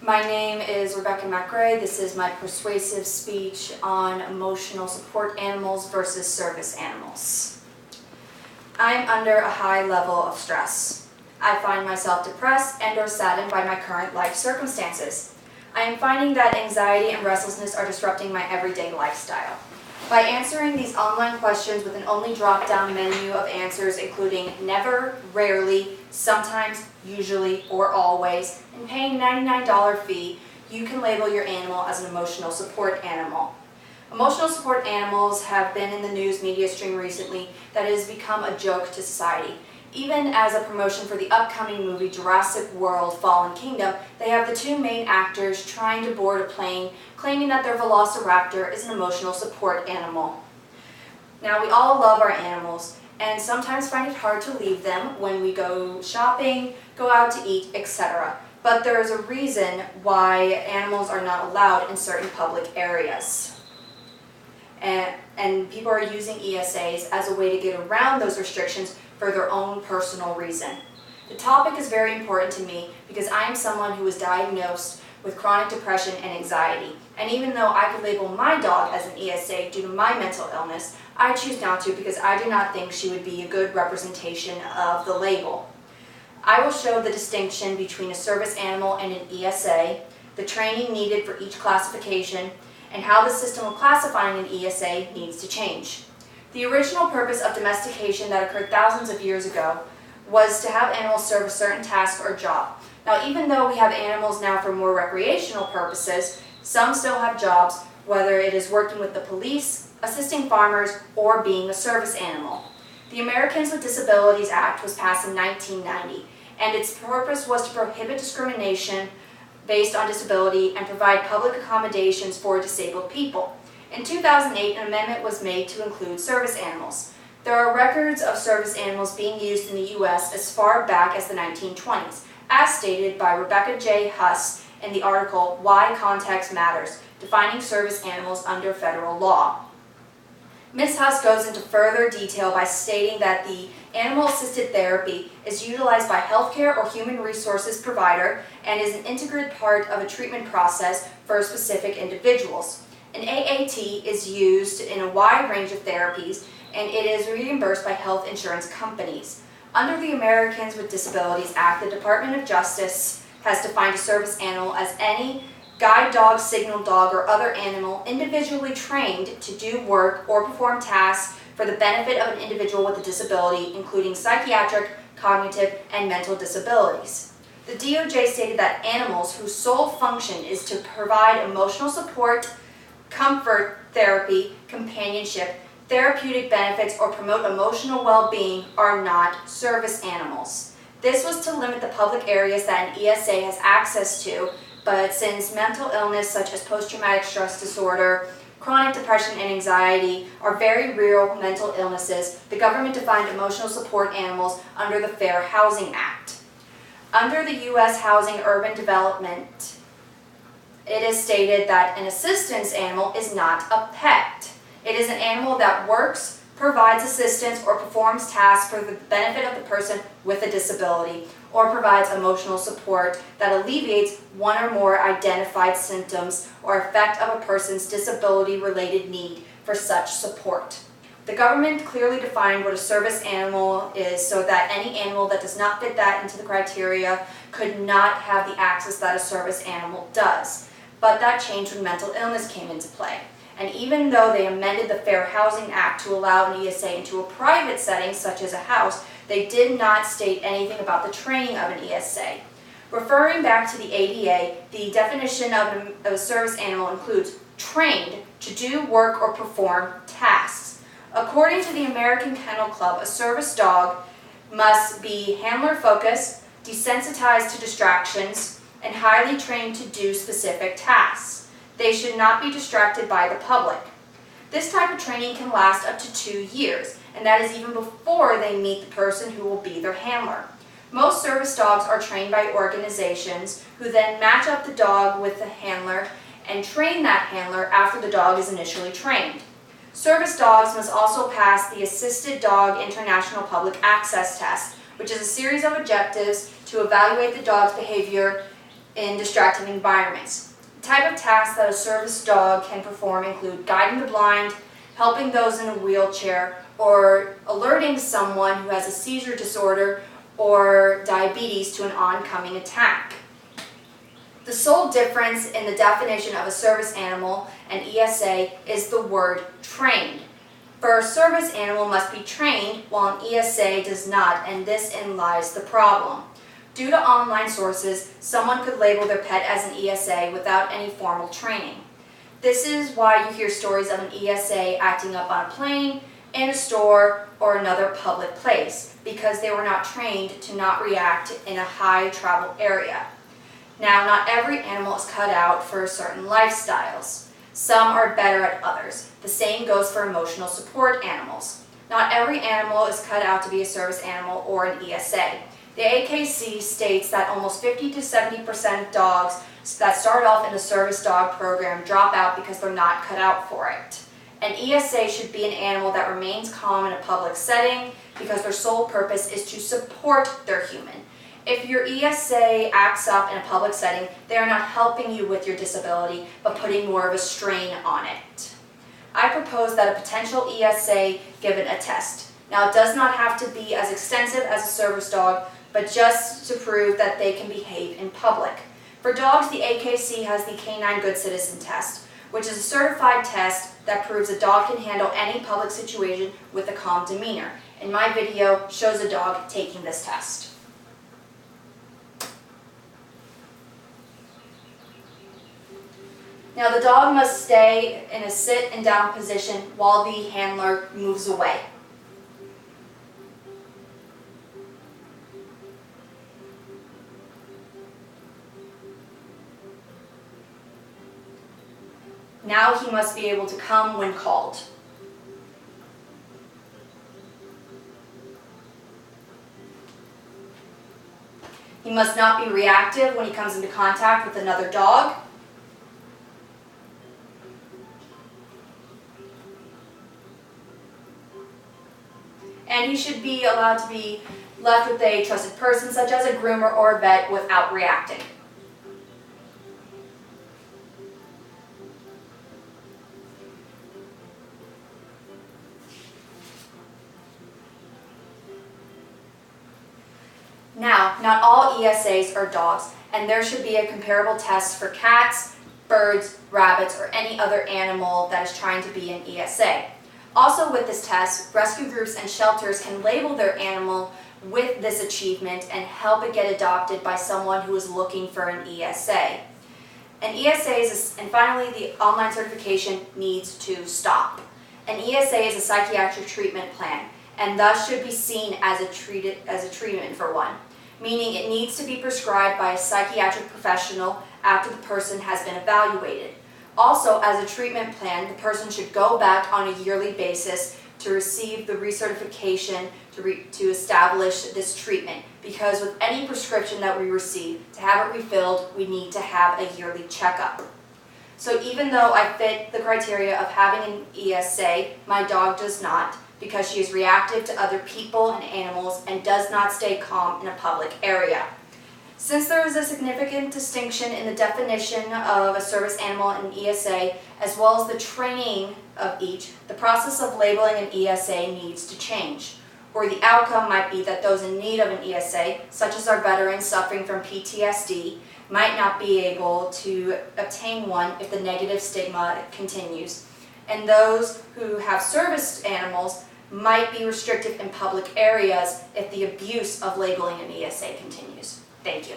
My name is Rebecca MacRae. This is my persuasive speech on emotional support animals versus service animals. I am under a high level of stress. I find myself depressed and/or saddened by my current life circumstances. I am finding that anxiety and restlessness are disrupting my everyday lifestyle. By answering these online questions with an only drop-down menu of answers including never, rarely, sometimes, usually, or always, and paying $99 fee, you can label your animal as an emotional support animal. Emotional support animals have been in the news media stream recently that it has become a joke to society. Even as a promotion for the upcoming movie Jurassic World Fallen Kingdom, they have the two main actors trying to board a plane, claiming that their velociraptor is an emotional support animal. Now, we all love our animals, and sometimes find it hard to leave them when we go shopping, go out to eat, etc. But there is a reason why animals are not allowed in certain public areas. And people are using ESAs as a way to get around those restrictions for their own personal reason. The topic is very important to me because I am someone who was diagnosed with chronic depression and anxiety. And even though I could label my dog as an ESA due to my mental illness, I choose not to because I do not think she would be a good representation of the label. I will show the distinction between a service animal and an ESA, the training needed for each classification, and how the system of classifying an ESA needs to change. The original purpose of domestication that occurred thousands of years ago was to have animals serve a certain task or job. Now, even though we have animals now for more recreational purposes, some still have jobs, whether it is working with the police, assisting farmers, or being a service animal. The Americans with Disabilities Act was passed in 1990, and its purpose was to prohibit discrimination based on disability and provide public accommodations for disabled people. In 2008, an amendment was made to include service animals. There are records of service animals being used in the U.S. as far back as the 1920s, as stated by Rebecca J. Huss in the article Why Context Matters, Defining Service Animals Under Federal Law. Ms. Huss goes into further detail by stating that the animal-assisted therapy is utilized by healthcare or human resources provider and is an integral part of a treatment process for specific individuals. An AAT is used in a wide range of therapies, and it is reimbursed by health insurance companies. Under the Americans with Disabilities Act, the Department of Justice has defined a service animal as any guide dog, signal dog, or other animal individually trained to do work or perform tasks for the benefit of an individual with a disability, including psychiatric, cognitive, and mental disabilities. The DOJ stated that animals whose sole function is to provide emotional support, comfort, therapy, companionship, therapeutic benefits, or promote emotional well-being are not service animals. This was to limit the public areas that an ESA has access to, but since mental illness such as post-traumatic stress disorder, chronic depression, and anxiety are very real mental illnesses, the government defined emotional support animals under the Fair Housing Act. Under the U.S. Housing Urban Development, it is stated that an assistance animal is not a pet. It is an animal that works, provides assistance, or performs tasks for the benefit of the person with a disability, or provides emotional support that alleviates one or more identified symptoms or effect of a person's disability-related need for such support. The government clearly defined what a service animal is so that any animal that does not fit that into the criteria could not have the access that a service animal does. But that changed when mental illness came into play. And even though they amended the Fair Housing Act to allow an ESA into a private setting, such as a house, they did not state anything about the training of an ESA. Referring back to the ADA, the definition of a service animal includes trained to do work or perform tasks. According to the American Kennel Club, a service dog must be handler-focused, desensitized to distractions, and highly trained to do specific tasks. They should not be distracted by the public. This type of training can last up to 2 years, and that is even before they meet the person who will be their handler. Most service dogs are trained by organizations who then match up the dog with the handler and train that handler after the dog is initially trained. Service dogs must also pass the Assisted Dog International Public Access Test, which is a series of objectives to evaluate the dog's behavior in distracting environments. The type of tasks that a service dog can perform include guiding the blind, helping those in a wheelchair, or alerting someone who has a seizure disorder or diabetes to an oncoming attack. The sole difference in the definition of a service animal and ESA is the word trained. For a service animal must be trained while an ESA does not, and therein lies the problem. Due to online sources, someone could label their pet as an ESA without any formal training. This is why you hear stories of an ESA acting up on a plane, in a store, or another public place, because they were not trained to not react in a high travel area. Now, not every animal is cut out for certain lifestyles. Some are better at others. The same goes for emotional support animals. Not every animal is cut out to be a service animal or an ESA. The AKC states that almost 50 to 70% of dogs that start off in the service dog program drop out because they're not cut out for it. An ESA should be an animal that remains calm in a public setting because their sole purpose is to support their human. If your ESA acts up in a public setting, they are not helping you with your disability, but putting more of a strain on it. I propose that a potential ESA given a test. Now, it does not have to be as extensive as a service dog, but just to prove that they can behave in public. For dogs, the AKC has the Canine Good Citizen Test, which is a certified test that proves a dog can handle any public situation with a calm demeanor. And my video shows a dog taking this test. Now, the dog must stay in a sit and down position while the handler moves away. Now he must be able to come when called. He must not be reactive when he comes into contact with another dog. And he should be allowed to be left with a trusted person, such as a groomer or a vet, without reacting. Now, not all ESAs are dogs, and there should be a comparable test for cats, birds, rabbits, or any other animal that is trying to be an ESA. Also with this test, rescue groups and shelters can label their animal with this achievement and help it get adopted by someone who is looking for an ESA. An ESA is, and finally, the online certification needs to stop. An ESA is a psychiatric treatment plan, and thus should be seen as a treatment for one, meaning it needs to be prescribed by a psychiatric professional after the person has been evaluated. Also, as a treatment plan, the person should go back on a yearly basis to receive the recertification to establish this treatment, because with any prescription that we receive, to have it refilled, we need to have a yearly checkup. So even though I fit the criteria of having an ESA, my dog does not, because she is reactive to other people and animals and does not stay calm in a public area. Since there is a significant distinction in the definition of a service animal and ESA, as well as the training of each, the process of labeling an ESA needs to change. Or the outcome might be that those in need of an ESA, such as our veterans suffering from PTSD, might not be able to obtain one if the negative stigma continues. And those who have service animals might be restricted in public areas if the abuse of labeling an ESA continues. Thank you.